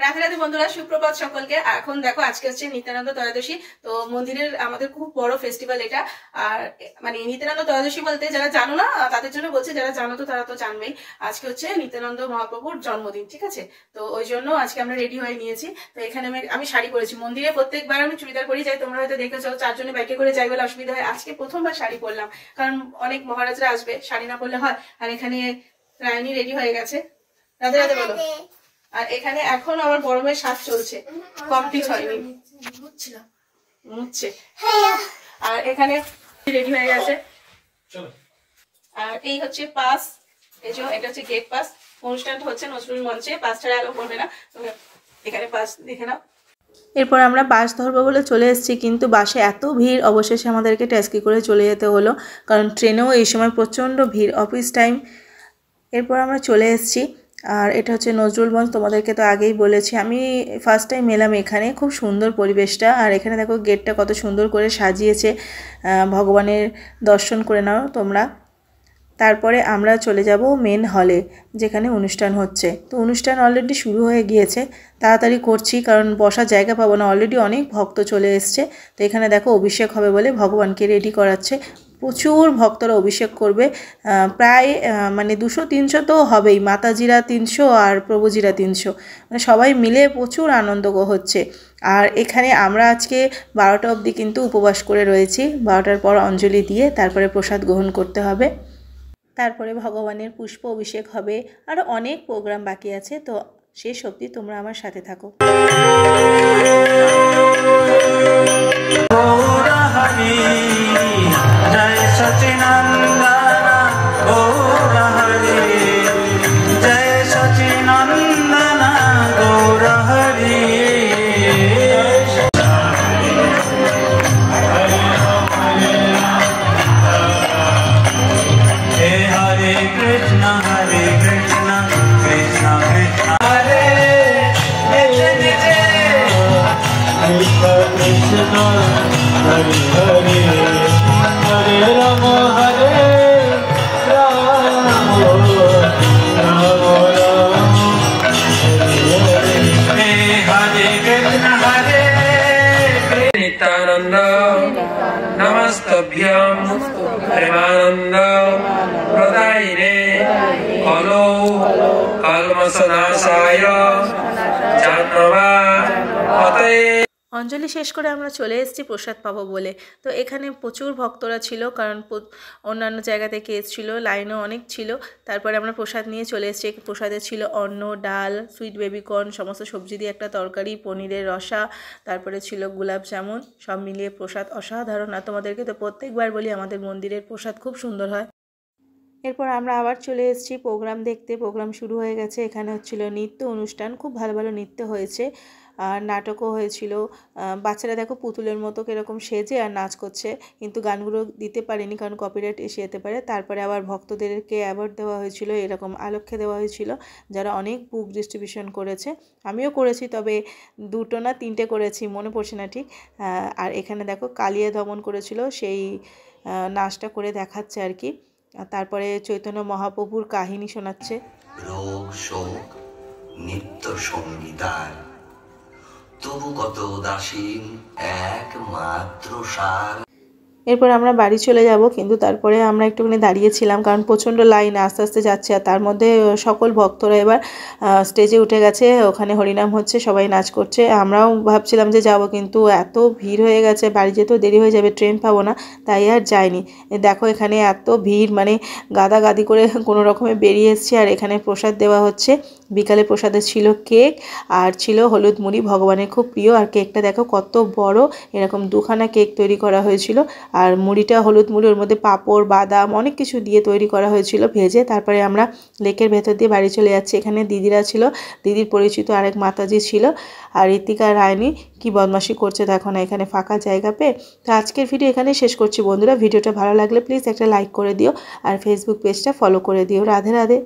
রাধে রাধে বন্ধুরা, সুপ্রভাত সকলকে। এখন দেখো আজকে হচ্ছে নিত্যানন্দ ত্রয়োদশী। তো মন্দিরের আমাদের খুব বড় ফেস্টিভ্যাল এটা। আর মানে নিত্যানন্দ ত্রয়োদশী বলতে যারা জানো না তাদের জন্য বলছি, যারা জানো তো তারা তো জানবেই। আজকে হচ্ছে নিত্যানন্দ মহাপ্রভুর জন্মদিন, ঠিক আছে? তো ওই জন্য আজকে আমরা রেডি হয়ে নিয়েছি। তো এখানে আমি শাড়ি পরেছি। মন্দিরে প্রত্যেকবার আমি চুড়িদার পরেই যাই, তোমরা হয়তো দেখেছো। চারজনে বাইকে করে যাই বলে অসুবিধা হয়, আজকে প্রথমবার শাড়ি পরলাম, কারণ অনেক মহারাজরা আসবে, শাড়ি না পরলে হয়। আর এখানে রায়নী রেডি হয়ে গেছে। রাধে রাধে বলো। আর এখানে এখন আমার গরমের সাজ চলছে, কমপ্লিট হয়নি, মুছছে। আর এখানে রেডি হয়ে গেছে। আর এই হচ্ছে পাস, এই যে এটা হচ্ছে গেট পাস। অনুষ্ঠানটা হচ্ছে নজরুল মঞ্চে, পাস ছাড়া আলো করবে না। এখানে পাস দেখে নাও। এরপর আমরা বাস ধরবো বলে চলে এসেছি, কিন্তু বাসে এত ভিড়, অবশেষে আমাদেরকে ট্যাক্সি করে চলে যেতে হলো, কারণ ট্রেনেও এই সময় প্রচণ্ড ভিড়, অফিস টাইম। এরপর আমরা চলে এসেছি। আর এটা হচ্ছে নজরুলগঞ্জ, তোমাদেরকে তো আগেই বলেছি। আমি ফার্স্ট টাইম এলাম এখানে, খুব সুন্দর পরিবেশটা। আর এখানে দেখো গেটটা কত সুন্দর করে সাজিয়েছে, ভগবানের দর্শন করে নাও তোমরা। তারপরে আমরা চলে যাব মেন হলে, যেখানে অনুষ্ঠান হচ্ছে। তো অনুষ্ঠান অলরেডি শুরু হয়ে গিয়েছে, তাড়াতাড়ি করছি কারণ বসার জায়গা পাবো না, অলরেডি অনেক ভক্ত চলে এসছে। তো এখানে দেখো অভিষেক হবে বলে ভগবানকে রেডি করাচ্ছে। প্রচুর ভক্তরা অভিষেক করবে, প্রায় মানে 200-300 তো হবেই। মাতাজিরা 300 আর প্রভুজিরা 300, মানে সবাই মিলে প্রচুর আনন্দ হচ্ছে। আর এখানে আমরা আজকে 12টা অবধি কিন্তু উপবাস করে রয়েছি। 12টার পর অঞ্জলি দিয়ে তারপরে প্রসাদ গ্রহণ করতে হবে। তারপরে ভগবানের পুষ্প অভিষেক হবে, আরও অনেক প্রোগ্রাম বাকি আছে। তো শেষ অবধি তোমরা আমার সাথে থাকো। नित्यानंद नमस्तभ्यं प्रेमानंद प्रदायिने कलो कल्मषनाशाय जन्मवा पतये। অঞ্জলি শেষ করে আমরা চলে এসেছি প্রসাদ পাবো বলে। তো এখানে প্রচুর ভক্তরা ছিল, কারণ অন্যান্য জায়গা থেকে এসেছিল, লাইনও অনেক ছিল। তারপরে আমরা প্রসাদ নিয়ে চলে এসেছি। প্রসাদে ছিল অন্ন, ডাল, সুইট বেবিকর্ন, সমস্ত সবজি দিয়ে একটা তরকারি, পনিরের রসা, তারপরে ছিল গোলাপ জামুন, সব মিলিয়ে প্রসাদ অসাধারণ। আর তোমাদেরকে তো প্রত্যেকবার বলি আমাদের মন্দিরের প্রসাদ খুব সুন্দর হয়। এরপর আমরা আবার চলে এসেছি প্রোগ্রাম দেখতে। প্রোগ্রাম শুরু হয়ে গেছে। এখানে হচ্ছিল নৃত্য অনুষ্ঠান, খুব ভালো ভালো নৃত্য হয়েছে, আর নাটকও হয়েছিল। বাচ্চারা দেখো পুতুলের মতো কীরকম সেজে আর নাচ করছে, কিন্তু গানগুলো দিতে পারেনি কারণ কপিরাইট এসে যেতে পারে। তারপরে আবার ভক্তদেরকে অ্যাওয়ার্ড দেওয়া হয়েছিল, এরকম আলক্ষ্যে দেওয়া হয়েছিল, যারা অনেক বুক ডিস্ট্রিবিউশন করেছে। আমিও করেছি, তবে 2টো না 3টে করেছি, মনে পড়ছে না ঠিক। আর এখানে দেখো কালিয়া দমন করেছিল, সেই নাচটা করে দেখাচ্ছে আর কি। তারপরে চৈতন্য মহাপ্রভুর কাহিনী শোনাচ্ছে। রোগ শোক নিত্য সঙ্গীতার, তবু কত উদাসীন একমাত্র সার। এরপর আমরা বাড়ি চলে যাব, কিন্তু তারপরে আমরা একটুখানি দাঁড়িয়েছিলাম, কারণ প্রচণ্ড লাইন আস্তে আস্তে যাচ্ছে। আর তার মধ্যে সকল ভক্তরা এবার স্টেজে উঠে গেছে, ওখানে হরিনাম হচ্ছে, সবাই নাচ করছে। আমরাও ভাবছিলাম যে যাব, কিন্তু এত ভিড় হয়ে গেছে, বাড়ি যেতেও দেরি হয়ে যাবে, ট্রেন পাবো না, তাই আর যাইনি। দেখো এখানে এত ভিড়, মানে গাদাগাদি করে কোনো রকমে বেরিয়ে এসেছি। আর এখানে প্রসাদ দেওয়া হচ্ছে। বিকালে প্রসাদে ছিল কেক আর ছিল হলুদ মুড়ি, ভগবানের খুব প্রিয়। আর কেকটা দেখো কত বড়, এরকম 2খানা কেক তৈরি করা হয়েছিল। আর মুড়িটা হলুদ মুড়ি, ওর মধ্যে পাঁপড়, বাদাম, অনেক কিছু দিয়ে তৈরি করা হয়েছিল ভেজে। তারপরে আমরা লেকের ভেতর দিয়ে বাড়ি চলে যাচ্ছি। এখানে দিদিরা ছিল, দিদির পরিচিত আরেক মাতাজি ছিল। আর ঋতিকা রায়নী কি বদমাশি করছে দেখো না, এখানে ফাঁকা জায়গা পেয়ে। তো আজকের ভিডিও এখানেই শেষ করছি বন্ধুরা। ভিডিওটা ভালো লাগলে প্লিজ একটা লাইক করে দিও, আর ফেসবুক পেজটা ফলো করে দিও। রাধে রাধে।